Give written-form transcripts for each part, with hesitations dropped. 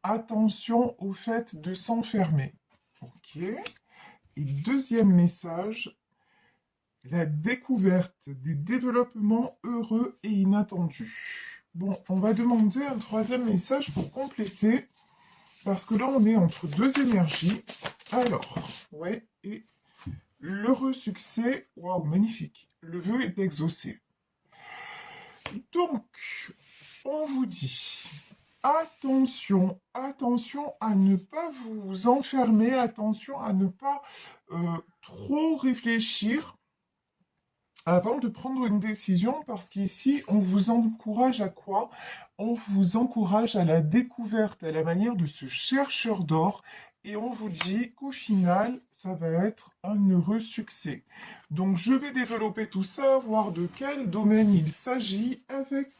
attention au fait de s'enfermer. Ok. Et deuxième message, la découverte des développements heureux et inattendus. Bon, on va demander un troisième message pour compléter, parce que là, on est entre deux énergies. Alors, ouais, et l'heureux succès, waouh, magnifique. Le vœu est exaucé. Donc, on vous dit, attention, attention à ne pas vous enfermer, attention à ne pas trop réfléchir avant de prendre une décision, parce qu'ici, on vous encourage à quoi? On vous encourage à la découverte, à la manière de ce chercheur d'or, et on vous dit qu'au final, ça va être un heureux succès. Donc, je vais développer tout ça, voir de quel domaine il s'agit, avec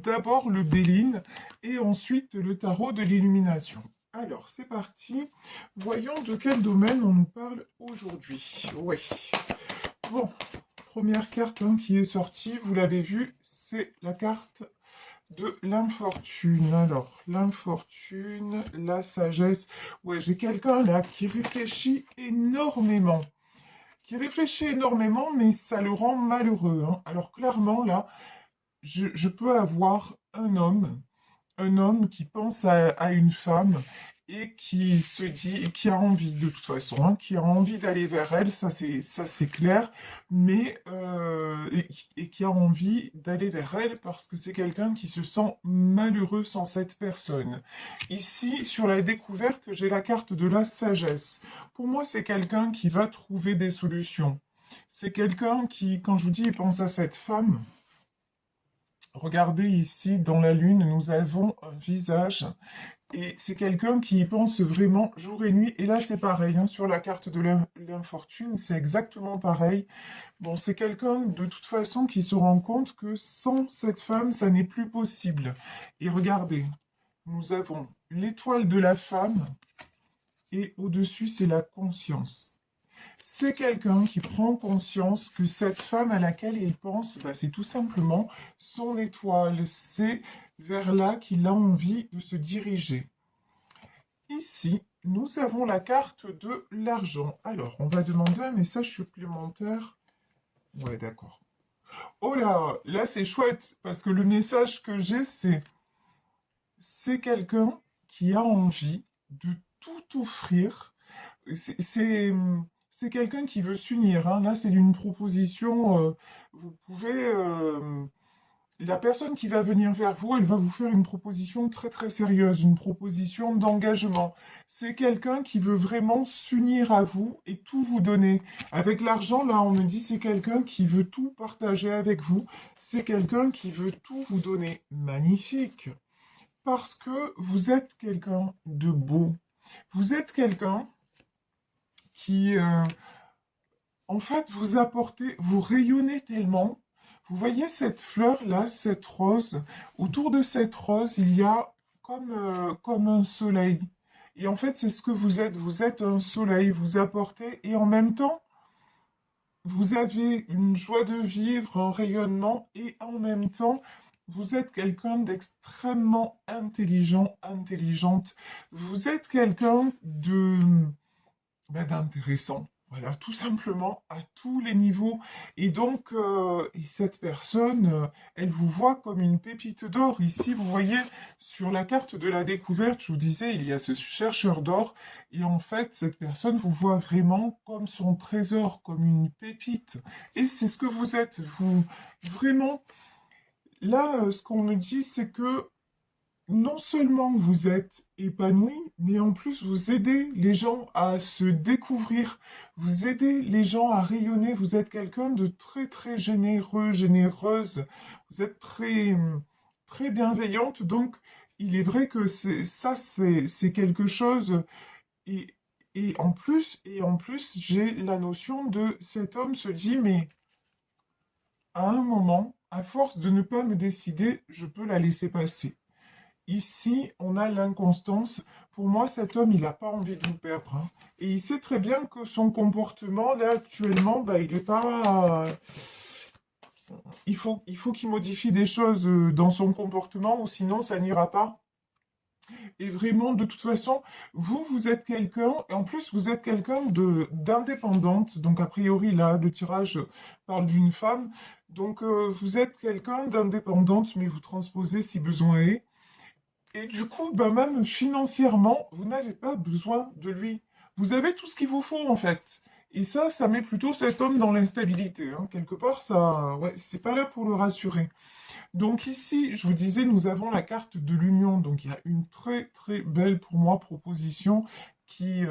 d'abord le Béline, et ensuite le tarot de l'illumination. Alors, c'est parti. Voyons de quel domaine on nous parle aujourd'hui. Oui. Bon, première carte qui est sortie, vous l'avez vu, c'est la carte de l'infortune. Alors, l'infortune, la sagesse. Ouais, j'ai quelqu'un là qui réfléchit énormément. Qui réfléchit énormément, mais ça le rend malheureux. Alors, clairement, là, je peux avoir un homme qui pense à une femme et qui se dit, qui a envie de toute façon, qui a envie d'aller vers elle, ça c'est clair, mais et qui a envie d'aller vers elle parce que c'est quelqu'un qui se sent malheureux sans cette personne. Ici, sur la découverte, j'ai la carte de la sagesse. Pour moi, c'est quelqu'un qui va trouver des solutions. C'est quelqu'un qui, quand je vous dis, il pense à cette femme. Regardez ici, dans la lune, nous avons un visage et c'est quelqu'un qui y pense vraiment jour et nuit. Et là, c'est pareil, sur la carte de l'infortune, c'est exactement pareil. Bon, c'est quelqu'un de toute façon qui se rend compte que sans cette femme, ça n'est plus possible. Et regardez, nous avons l'étoile de la femme et au-dessus, c'est la conscience. C'est quelqu'un qui prend conscience que cette femme à laquelle il pense, c'est tout simplement son étoile. C'est vers là qu'il a envie de se diriger. Ici, nous avons la carte de l'argent. Alors, on va demander un message supplémentaire. Ouais, d'accord. Oh là, là c'est chouette, parce que le message que j'ai, c'est quelqu'un qui a envie de tout offrir. C'est quelqu'un qui veut s'unir. Là, c'est une proposition. Vous pouvez. La personne qui va venir vers vous, elle va vous faire une proposition très très sérieuse, une proposition d'engagement. C'est quelqu'un qui veut vraiment s'unir à vous et tout vous donner. Avec l'argent, là, on me dit c'est quelqu'un qui veut tout partager avec vous. C'est quelqu'un qui veut tout vous donner. Magnifique. Parce que vous êtes quelqu'un de beau. Vous êtes quelqu'un qui, en fait, vous apportez, vous rayonnez tellement. Vous voyez cette fleur-là, cette rose. Autour de cette rose, il y a comme un soleil. Et en fait, c'est ce que vous êtes. Vous êtes un soleil, vous apportez. Et en même temps, vous avez une joie de vivre, un rayonnement. Et en même temps, vous êtes quelqu'un d'extrêmement intelligent, intelligente. Vous êtes quelqu'un d'intéressant. Voilà, tout simplement à tous les niveaux. Et donc, et cette personne, elle vous voit comme une pépite d'or. Ici, vous voyez, sur la carte de la découverte, je vous disais, il y a ce chercheur d'or. Et en fait, cette personne vous voit vraiment comme son trésor, comme une pépite. Et c'est ce que vous êtes. Vous, vraiment, là, ce qu'on me dit, c'est que non seulement vous êtes épanoui, mais en plus vous aidez les gens à se découvrir, vous aidez les gens à rayonner, vous êtes quelqu'un de très très généreux, généreuse, vous êtes très très bienveillante, donc il est vrai que c'est quelque chose et, et en plus j'ai la notion de cet homme se dit mais à un moment, à force de ne pas me décider, je peux la laisser passer. Ici, on a l'inconstance. Pour moi, cet homme, il n'a pas envie de vous perdre. Et il sait très bien que son comportement, là, actuellement, il n'est pas... il faut qu'il modifie des choses dans son comportement, ou sinon, ça n'ira pas. Et vraiment, de toute façon, vous êtes quelqu'un, et en plus, vous êtes quelqu'un d'indépendante. Donc, a priori, là, le tirage parle d'une femme. Donc, vous êtes quelqu'un d'indépendante, mais vous transposez si besoin est. Et du coup, bah, même financièrement, vous n'avez pas besoin de lui. Vous avez tout ce qu'il vous faut, en fait. Et ça met plutôt cet homme dans l'instabilité, hein. Quelque part, ça, ouais, c'est pas là pour le rassurer. Donc ici, je vous disais, nous avons la carte de l'union. Donc il y a une très très belle pour moi proposition qui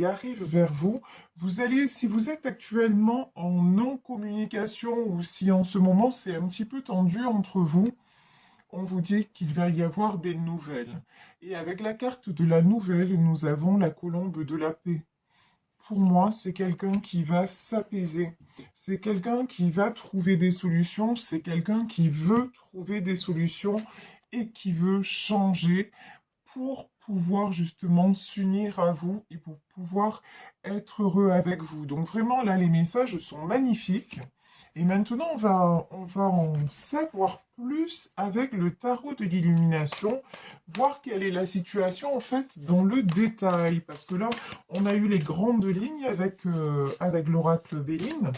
arrive vers vous. Vous allez, si vous êtes actuellement en non-communication ou si en ce moment c'est un petit peu tendu entre vous, on vous dit qu'il va y avoir des nouvelles. Et avec la carte de la nouvelle, nous avons la colombe de la paix. Pour moi, c'est quelqu'un qui va s'apaiser. C'est quelqu'un qui va trouver des solutions. C'est quelqu'un qui veut trouver des solutions et qui veut changer pour pouvoir justement s'unir à vous et pour pouvoir être heureux avec vous. Donc vraiment, là, les messages sont magnifiques. Et maintenant, on va en savoir plus avec le tarot de l'illumination, voir quelle est la situation en fait dans le détail. Parce que là, on a eu les grandes lignes avec l'oracle Béline,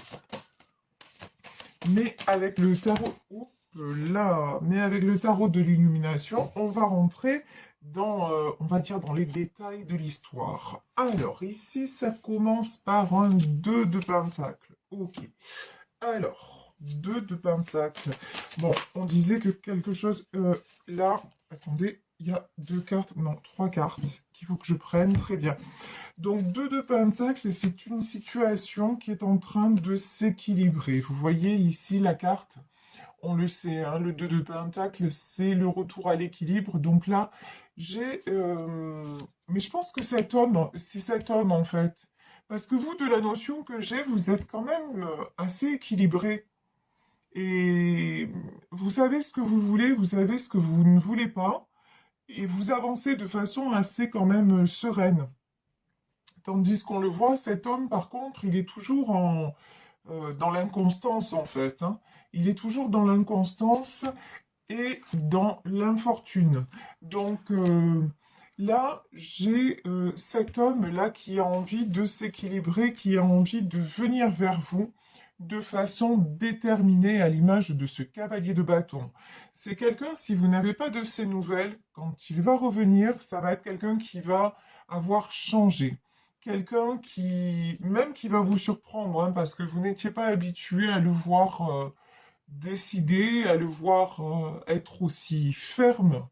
mais avec le tarot, oups, là, mais avec le tarot de l'illumination, on va rentrer dans, on va dire, dans les détails de l'histoire. Alors, ici, ça commence par un 2 de pentacle. Ok. Alors, 2 de pentacle. Bon, on disait que quelque chose... là, attendez, il y a deux cartes, non, trois cartes qu'il faut que je prenne. Très bien. Donc, 2 de pentacle, c'est une situation qui est en train de s'équilibrer. Vous voyez ici la carte, on le sait, hein, le 2 de pentacle, c'est le retour à l'équilibre. Donc là, j'ai... mais je pense que cet homme, c'est cet homme en fait. Parce que vous, de la notion que j'ai, vous êtes quand même assez équilibré. Et vous savez ce que vous voulez, vous savez ce que vous ne voulez pas. Et vous avancez de façon assez quand même sereine. Tandis qu'on le voit, cet homme, par contre, il est toujours dans l'inconstance, en fait, hein. Il est toujours dans l'inconstance et dans l'infortune. Donc là, j'ai cet homme-là qui a envie de s'équilibrer, qui a envie de venir vers vous de façon déterminée à l'image de ce cavalier de bâton. C'est quelqu'un, si vous n'avez pas de ses nouvelles, quand il va revenir, ça va être quelqu'un qui va avoir changé. Quelqu'un qui, même qui va vous surprendre, hein, parce que vous n'étiez pas habitué à le voir décider, à le voir être aussi ferme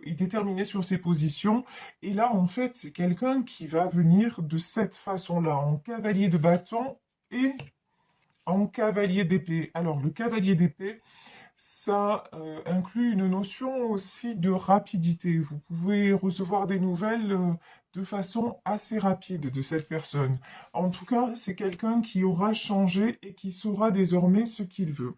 et déterminé sur ses positions. Et là, en fait, c'est quelqu'un qui va venir de cette façon-là, en cavalier de bâton et en cavalier d'épée. Alors, le cavalier d'épée, ça inclut une notion aussi de rapidité. Vous pouvez recevoir des nouvelles de façon assez rapide de cette personne. En tout cas, c'est quelqu'un qui aura changé et qui saura désormais ce qu'il veut.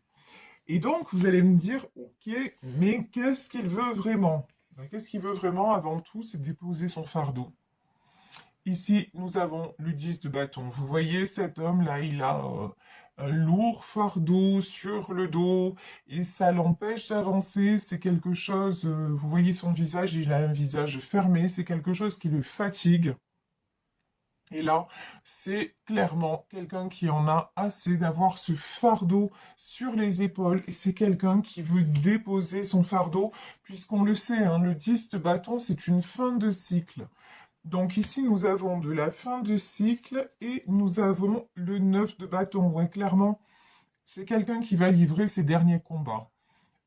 Et donc, vous allez me dire, ok, mais qu'est-ce qu'il veut vraiment? Ben, qu'est-ce qu'il veut vraiment avant tout? C'est déposer son fardeau. Ici, nous avons le 10 de bâton. Vous voyez, cet homme-là, il a un lourd fardeau sur le dos et ça l'empêche d'avancer. C'est quelque chose, vous voyez son visage, il a un visage fermé. C'est quelque chose qui le fatigue. Et là, c'est clairement quelqu'un qui en a assez d'avoir ce fardeau sur les épaules. Et c'est quelqu'un qui veut déposer son fardeau, puisqu'on le sait, hein, le 10 de bâton, c'est une fin de cycle. Donc ici, nous avons de la fin de cycle et nous avons le 9 de bâton. Ouais, clairement, c'est quelqu'un qui va livrer ses derniers combats.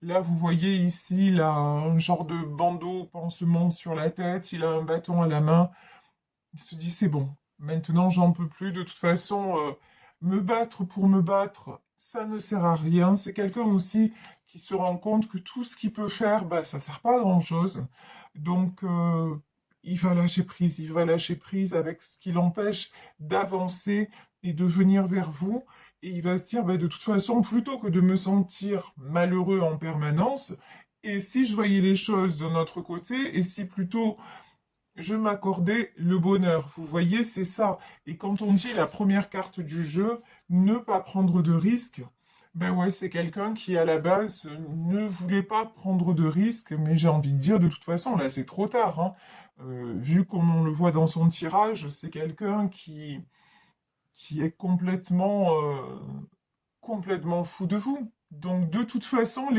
Là, vous voyez ici, il a un genre de bandeau pansement sur la tête, il a un bâton à la main. Il se dit, c'est bon, maintenant j'en peux plus. De toute façon, me battre pour me battre, ça ne sert à rien. C'est quelqu'un aussi qui se rend compte que tout ce qu'il peut faire, bah, ça sert pas à grand-chose. Donc, il va lâcher prise avec ce qui l'empêche d'avancer et de venir vers vous. Et il va se dire, bah, de toute façon, plutôt que de me sentir malheureux en permanence, et si je voyais les choses de notre côté, et si plutôt je m'accordais le bonheur. Vous voyez, c'est ça. Et quand on dit la première carte du jeu, ne pas prendre de risques, Ben ouais, c'est quelqu'un qui, à la base, ne voulait pas prendre de risques, mais j'ai envie de dire, de toute façon, là, c'est trop tard, hein. Vu comme on le voit dans son tirage, c'est quelqu'un qui est complètement fou de vous. Donc, de toute façon,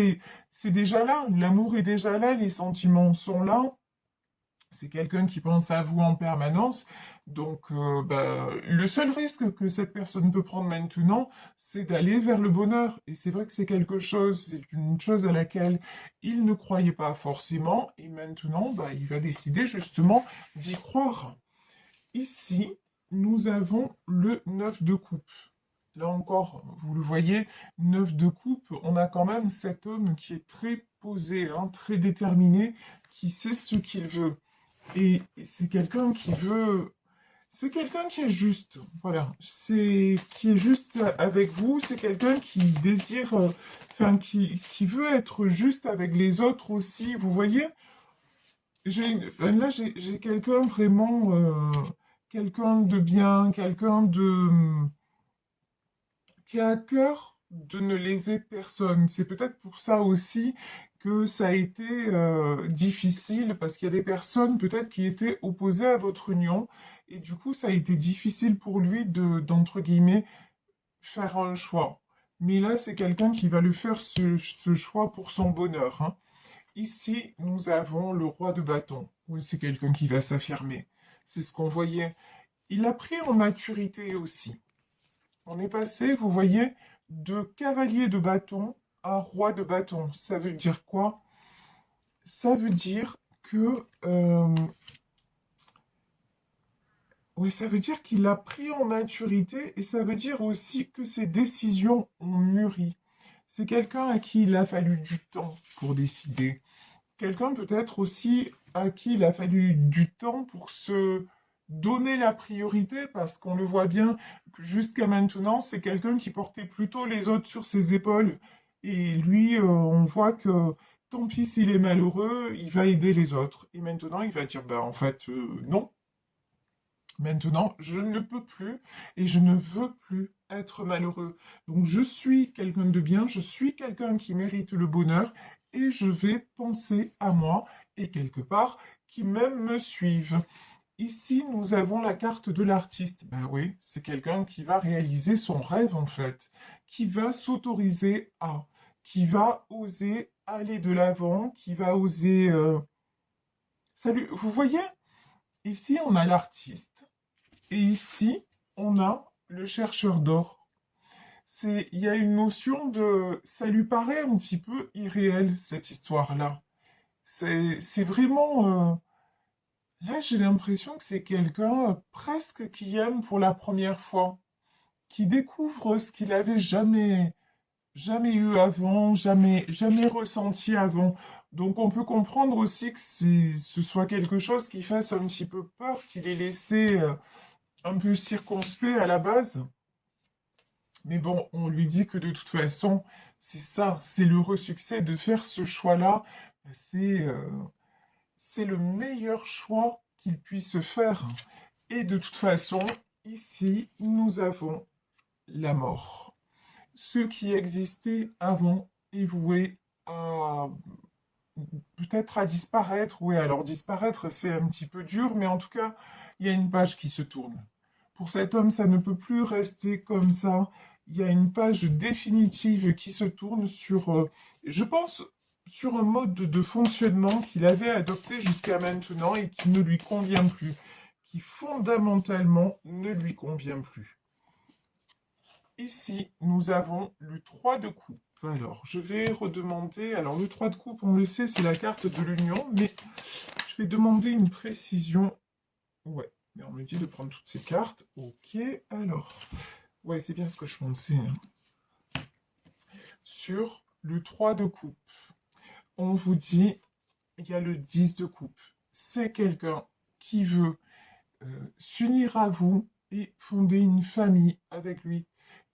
c'est déjà là, l'amour est déjà là, les sentiments sont là. C'est quelqu'un qui pense à vous en permanence. Donc, le seul risque que cette personne peut prendre maintenant, c'est d'aller vers le bonheur. Et c'est vrai que c'est une chose à laquelle il ne croyait pas forcément. Et maintenant, il va décider justement d'y croire. Ici, nous avons le 9 de coupe. Là encore, vous le voyez, 9 de coupe, on a quand même cet homme qui est très posé, hein, très déterminé, qui sait ce qu'il veut. Et c'est quelqu'un qui est juste, voilà, qui est juste avec vous, c'est quelqu'un qui désire, qui veut être juste avec les autres aussi, vous voyez? J'ai quelqu'un vraiment, quelqu'un de bien, qui a à cœur de ne léser personne. C'est peut-être pour ça aussi que ça a été difficile, parce qu'il y a des personnes peut-être qui étaient opposées à votre union, et du coup ça a été difficile pour lui d'entre guillemets, faire un choix. Mais là, c'est quelqu'un qui va le faire ce choix pour son bonheur, hein. Ici, nous avons le roi de bâton. Oui, c'est quelqu'un qui va s'affirmer. C'est ce qu'on voyait. Il a pris en maturité aussi. On est passé, vous voyez, de cavalier de bâton à roi de bâton. Ça veut dire quoi? Ça veut dire que... oui, ça veut dire qu'il a pris en maturité et ça veut dire aussi que ses décisions ont mûri. C'est quelqu'un à qui il a fallu du temps pour décider. Quelqu'un peut-être aussi à qui il a fallu du temps pour se donner la priorité, parce qu'on le voit bien que jusqu'à maintenant, c'est quelqu'un qui portait plutôt les autres sur ses épaules. Et lui, on voit que tant pis s'il est malheureux, il va aider les autres. Et maintenant, il va dire, en fait, non. Maintenant, je ne peux plus et je ne veux plus être malheureux. Donc, je suis quelqu'un de bien, je suis quelqu'un qui mérite le bonheur et je vais penser à moi et quelque part qui même me suivent. Ici, nous avons la carte de l'artiste. Ben oui, c'est quelqu'un qui va réaliser son rêve en fait, qui va s'autoriser à, qui va oser aller de l'avant, qui va oser... Salut, vous voyez? Ici, on a l'artiste. Et ici, on a le chercheur d'or. Il y a une notion de, ça lui paraît un petit peu irréel, cette histoire-là. C'est vraiment, là, j'ai l'impression que c'est quelqu'un presque qui aime pour la première fois, qui découvre ce qu'il avait jamais eu avant, jamais ressenti avant. Donc, on peut comprendre aussi que ce soit quelque chose qui fasse un petit peu peur, qu'il ait laissé un peu circonspect à la base. Mais bon, on lui dit que de toute façon, c'est ça, c'est l'heureux succès de faire ce choix-là. C'est euh, c'est le meilleur choix qu'il puisse faire. Et de toute façon, ici, nous avons la mort. Ce qui existait avant est voué à peut-être à disparaître. Oui, alors disparaître, c'est un petit peu dur, mais en tout cas, il y a une page qui se tourne. Pour cet homme, ça ne peut plus rester comme ça. Il y a une page définitive qui se tourne sur, je pense, sur un mode de fonctionnement qu'il avait adopté jusqu'à maintenant et qui ne lui convient plus, qui fondamentalement ne lui convient plus. Ici, nous avons le 3 de coupe. Alors, je vais redemander. Alors, le 3 de coupe, on le sait, c'est la carte de l'union, mais je vais demander une précision. Ouais, mais on me dit de prendre toutes ces cartes. Ok, alors. Ouais, c'est bien ce que je pensais, hein. Sur le 3 de coupe, on vous dit, il y a le 10 de coupe. C'est quelqu'un qui veut s'unir à vous et fonder une famille avec lui.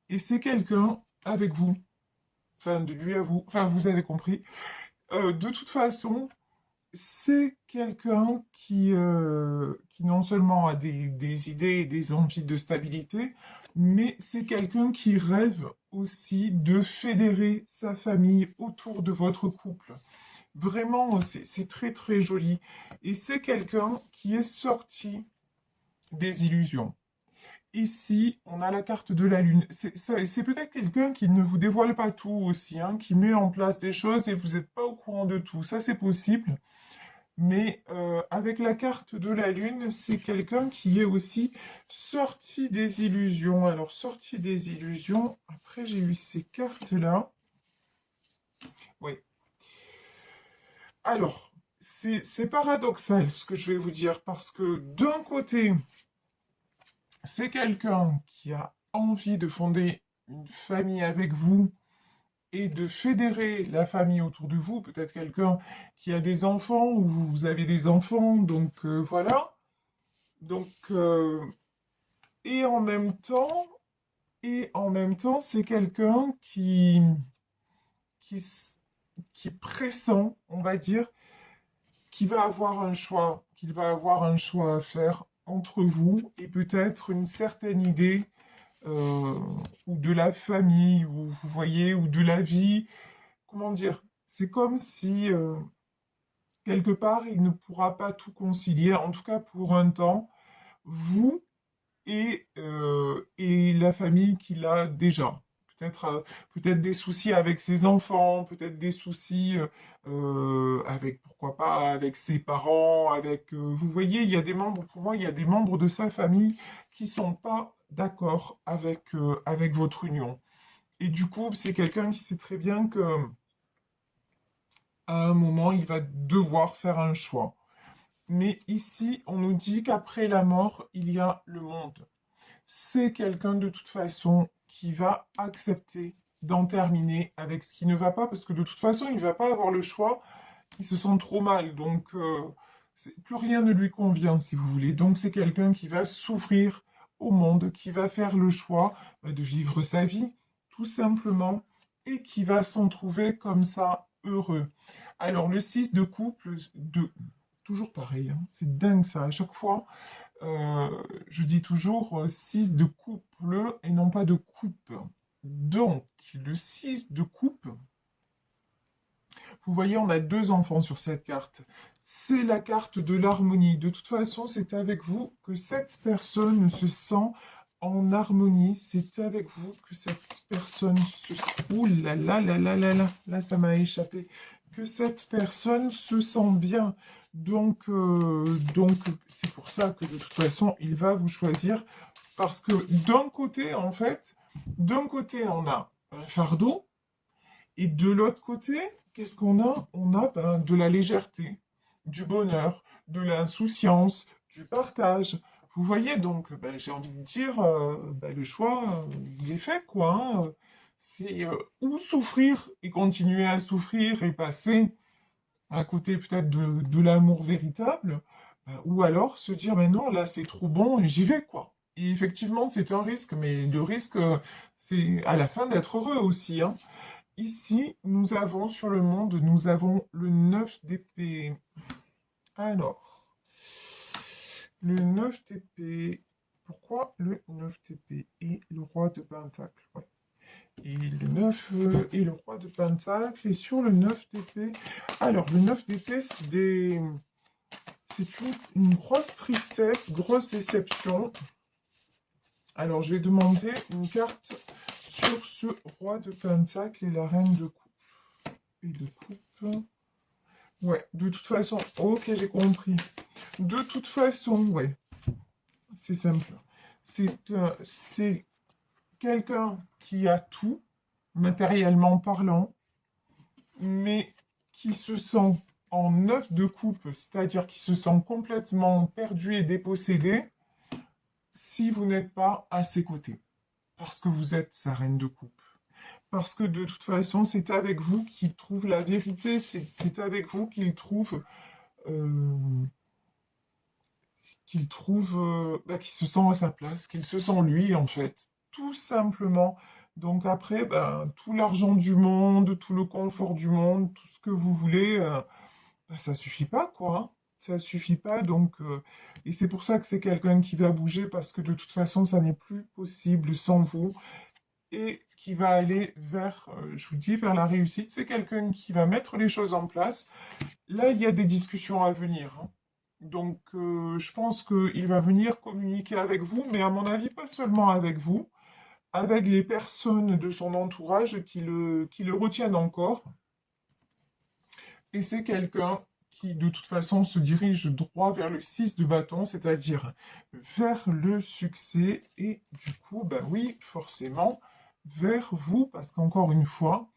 Et c'est quelqu'un avec vous. Enfin, de lui à vous. Enfin, vous avez compris. De toute façon, c'est quelqu'un qui non seulement a des idées et des envies de stabilité, mais c'est quelqu'un qui rêve aussi de fédérer sa famille autour de votre couple. Vraiment, c'est très très joli. Et c'est quelqu'un qui est sorti des illusions. Ici, on a la carte de la Lune. C'est peut-être quelqu'un qui ne vous dévoile pas tout aussi, hein, qui met en place des choses et vous n'êtes pas au courant de tout. Ça, c'est possible. Mais avec la carte de la Lune, c'est quelqu'un qui est aussi sorti des illusions. Alors, sorti des illusions, après j'ai eu ces cartes-là. Oui. Alors, c'est paradoxal ce que je vais vous dire, parce que d'un côté, c'est quelqu'un qui a envie de fonder une famille avec vous et de fédérer la famille autour de vous. Peut-être quelqu'un qui a des enfants ou vous avez des enfants, donc voilà. Donc, et en même temps, c'est quelqu'un qui, qui pressent, on va dire, qu'il va avoir un choix à faire entre vous et peut-être une certaine idée euh, ou de la famille, ou vous voyez, ou de la vie. Comment dire? C'est comme si quelque part il ne pourra pas tout concilier, en tout cas pour un temps, vous et la famille qu'il a déjà. Peut-être peut-être des soucis avec ses enfants, peut-être des soucis avec, pourquoi pas, avec ses parents, avec... vous voyez, il y a des membres, pour moi, il y a des membres de sa famille qui sont pas d'accord avec votre union. Et du coup, c'est quelqu'un qui sait très bien que à un moment, il va devoir faire un choix. Mais ici, on nous dit qu'après la mort, il y a le monde. C'est quelqu'un de toute façon qui va accepter d'en terminer avec ce qui ne va pas, parce que de toute façon, il ne va pas avoir le choix, il se sent trop mal, donc plus rien ne lui convient, si vous voulez. Donc c'est quelqu'un qui va s'ouvrir au monde, qui va faire le choix de vivre sa vie, tout simplement, et qui va s'en trouver comme ça heureux. Alors le 6 de couple, toujours pareil, hein, c'est dingue ça, à chaque fois, je dis toujours 6 de couple et non pas de coupe. Donc, le 6 de coupe, vous voyez, on a deux enfants sur cette carte. C'est la carte de l'harmonie. De toute façon, c'est avec vous que cette personne se sent en harmonie. C'est avec vous que cette personne se... Ouh là là là là là là, là ça m'a échappé. Que cette personne se sent bien. Donc c'est pour ça que de toute façon, il va vous choisir. Parce que d'un côté, en fait, d'un côté, on a un fardeau. Et de l'autre côté, qu'est-ce qu'on a? On a ben, de la légèreté, du bonheur, de l'insouciance, du partage. Vous voyez donc, ben, j'ai envie de dire, ben, le choix, il est fait, quoi, hein. C'est ou souffrir et continuer à souffrir et passer à côté peut-être de l'amour véritable, ou alors se dire, mais non, là c'est trop bon et j'y vais, quoi. Et effectivement, c'est un risque, mais le risque, c'est à la fin d'être heureux aussi, hein. Ici, nous avons sur le monde, nous avons le 9 d'épée. Alors, le 9 d'épée. Pourquoi le 9 d'épée et le roi de pentacle? Ouais. Et le 9 et le roi de pentacle. Et sur le 9 d'épée. Alors, le 9 d'épée, c'est une grosse tristesse, grosse déception. Alors, je vais demander une carte sur ce roi de pentacle et la reine de coupe. Et de coupe. Ouais, de toute façon, ok, j'ai compris. De toute façon, ouais, c'est simple. C'est quelqu'un qui a tout, matériellement parlant, mais qui se sent en neuf de coupe, c'est-à-dire qui se sent complètement perdu et dépossédé si vous n'êtes pas à ses côtés, parce que vous êtes sa reine de coupe. Parce que de toute façon, c'est avec vous qu'il trouve la vérité, c'est avec vous euh, qu'il se sent à sa place, qu'il se sent lui, en fait. Tout simplement. Donc après, ben, tout l'argent du monde, tout le confort du monde, tout ce que vous voulez, bah, ça suffit pas, quoi, hein. Ça suffit pas, donc... et c'est pour ça que c'est quelqu'un qui va bouger, parce que de toute façon, ça n'est plus possible sans vous, et qui va aller vers, je vous dis, vers la réussite. C'est quelqu'un qui va mettre les choses en place. Là, il y a des discussions à venir, hein. Donc, je pense qu'il va venir communiquer avec vous, mais à mon avis, pas seulement avec vous, avec les personnes de son entourage qui le retiennent encore. Et c'est quelqu'un qui, de toute façon, se dirige droit vers le 6 de bâton, c'est-à-dire vers le succès. Et du coup, bah oui, forcément, vers vous, parce qu'encore une fois,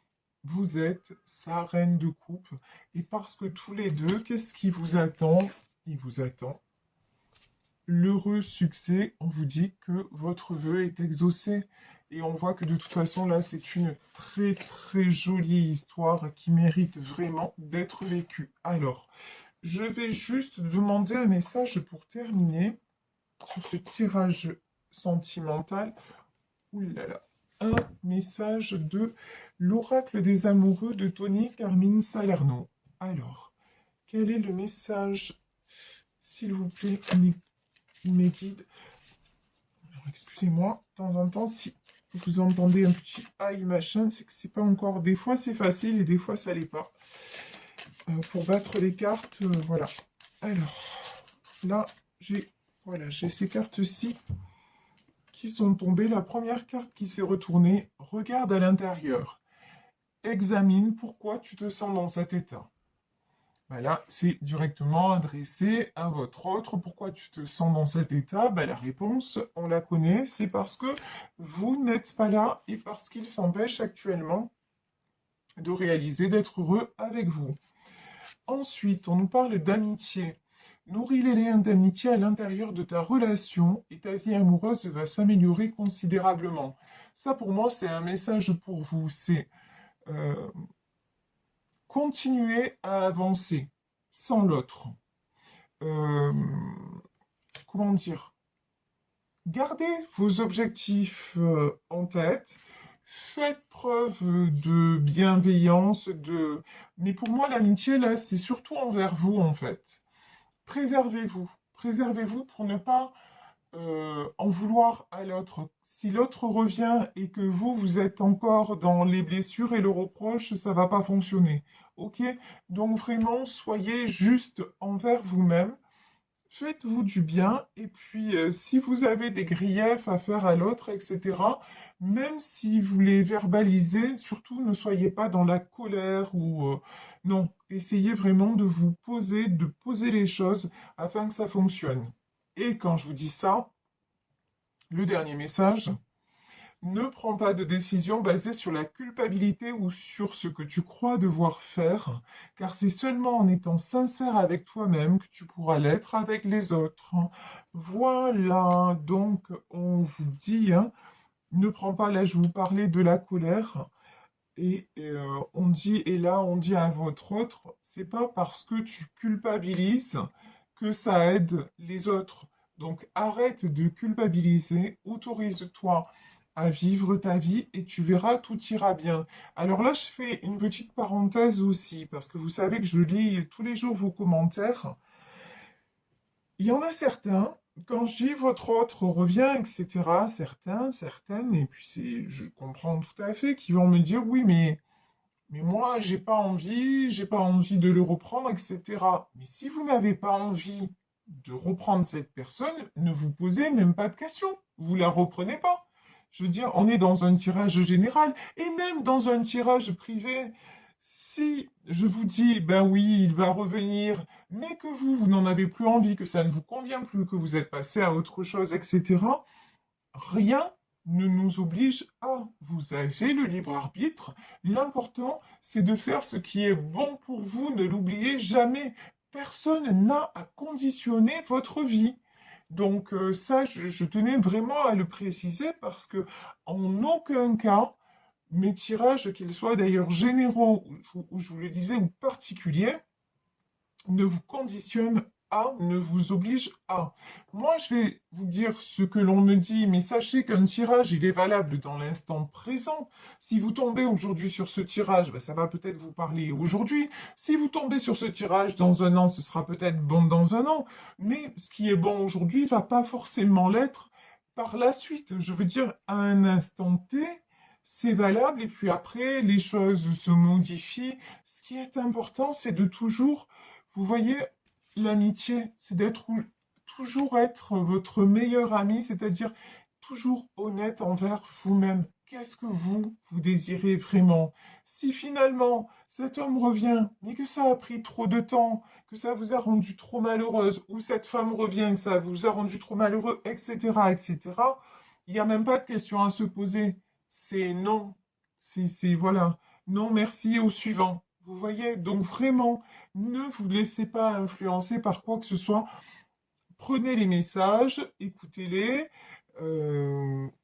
vous êtes sa reine de coupe. Et parce que tous les deux, qu'est-ce qui vous attend? Il vous attend l'heureux succès. On vous dit que votre vœu est exaucé. Et on voit que de toute façon, là, c'est une très très jolie histoire qui mérite vraiment d'être vécue. Alors, je vais juste demander un message pour terminer sur ce tirage sentimental. Ouh là là. Un message de l'oracle des amoureux de Tony Carmine Salerno. Alors, quel est le message, s'il vous plaît, mes guides? Alors, excusez-moi, de temps en temps, si vous entendez un petit aïe machin, c'est que c'est pas encore. Des fois c'est facile et des fois ça l'est pas. Pour battre les cartes, voilà. Alors, là, j'ai ces cartes-ci qui sont tombées. La première carte qui s'est retournée, regarde à l'intérieur. Examine pourquoi tu te sens dans cet état. Ben là, c'est directement adressé à votre autre. Pourquoi tu te sens dans cet état? Ben, la réponse, on la connaît, c'est parce que vous n'êtes pas là et parce qu'il s'empêche actuellement de réaliser d'être heureux avec vous. Ensuite, on nous parle d'amitié. Nourris les liens d'amitié à l'intérieur de ta relation et ta vie amoureuse va s'améliorer considérablement. Ça, pour moi, c'est un message pour vous. C'est euh, continuer à avancer sans l'autre. Euh, comment dire? Gardez vos objectifs en tête. Faites preuve de bienveillance, de... Mais pour moi, l'amitié, là, c'est surtout envers vous, en fait. Préservez-vous. Préservez-vous pour ne pas en vouloir à l'autre. Si l'autre revient et que vous êtes encore dans les blessures et le reproche, ça va pas fonctionner. Ok? Donc vraiment, soyez juste envers vous-même. Faites-vous du bien et puis si vous avez des griefs à faire à l'autre, etc., même si vous les verbalisez, surtout ne soyez pas dans la colère ou non, essayez vraiment de poser les choses afin que ça fonctionne. Et quand je vous dis ça, le dernier message, ne prends pas de décision basée sur la culpabilité ou sur ce que tu crois devoir faire, car c'est seulement en étant sincère avec toi-même que tu pourras l'être avec les autres. Voilà, donc on vous dit, hein, ne prends pas, là je vous parlais de la colère, et on dit, et là on dit à votre autre, c'est pas parce que tu culpabilises que ça aide les autres. Donc arrête de culpabiliser, autorise-toi à vivre ta vie et tu verras, tout ira bien. Alors là, je fais une petite parenthèse aussi, parce que vous savez que je lis tous les jours vos commentaires. Il y en a certains, quand je dis votre autre revient, etc., certains, certaines, et puis je comprends tout à fait, qui vont me dire oui, mais moi, j'ai pas envie de le reprendre, etc. Mais si vous n'avez pas envie de reprendre cette personne, ne vous posez même pas de questions. Vous la reprenez pas. Je veux dire, on est dans un tirage général et même dans un tirage privé. Si je vous dis, ben oui, il va revenir, mais que vous n'en avez plus envie, que ça ne vous convient plus, que vous êtes passé à autre chose, etc., rien ne nous oblige à. Vous avez le libre arbitre. L'important, c'est de faire ce qui est bon pour vous. Ne l'oubliez jamais. Personne n'a à conditionner votre vie. Donc ça, je tenais vraiment à le préciser parce que en aucun cas, mes tirages, qu'ils soient d'ailleurs généraux ou je vous le disais, ou particuliers, ne vous conditionnent à ne vous oblige à. Moi, je vais vous dire ce que l'on me dit, mais sachez qu'un tirage, il est valable dans l'instant présent. Si vous tombez aujourd'hui sur ce tirage, ben, ça va peut-être vous parler aujourd'hui. Si vous tombez sur ce tirage dans un an, ce sera peut-être bon dans un an. Mais ce qui est bon aujourd'hui va pas forcément l'être par la suite. Je veux dire, à un instant T, c'est valable et puis après, les choses se modifient. Ce qui est important, c'est de toujours, vous voyez, l'amitié, c'est d'être toujours être votre meilleur ami, c'est-à-dire toujours honnête envers vous-même. Qu'est-ce que vous désirez vraiment? Si finalement cet homme revient, mais que ça a pris trop de temps, que ça vous a rendu trop malheureuse, ou cette femme revient, que ça vous a rendu trop malheureux, etc., etc., il n'y a même pas de question à se poser. C'est non. Voilà. Non, merci, au suivant. Vous voyez? Donc vraiment, ne vous laissez pas influencer par quoi que ce soit. Prenez les messages, écoutez-les.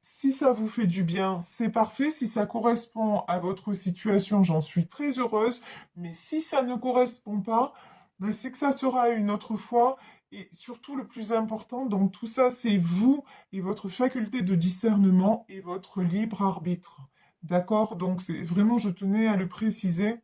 Si ça vous fait du bien, c'est parfait. Si ça correspond à votre situation, j'en suis très heureuse. Mais si ça ne correspond pas, ben, c'est que ça sera une autre fois. Et surtout, le plus important dans tout ça, c'est vous et votre faculté de discernement et votre libre arbitre. D'accord? Donc, c'est vraiment, je tenais à le préciser.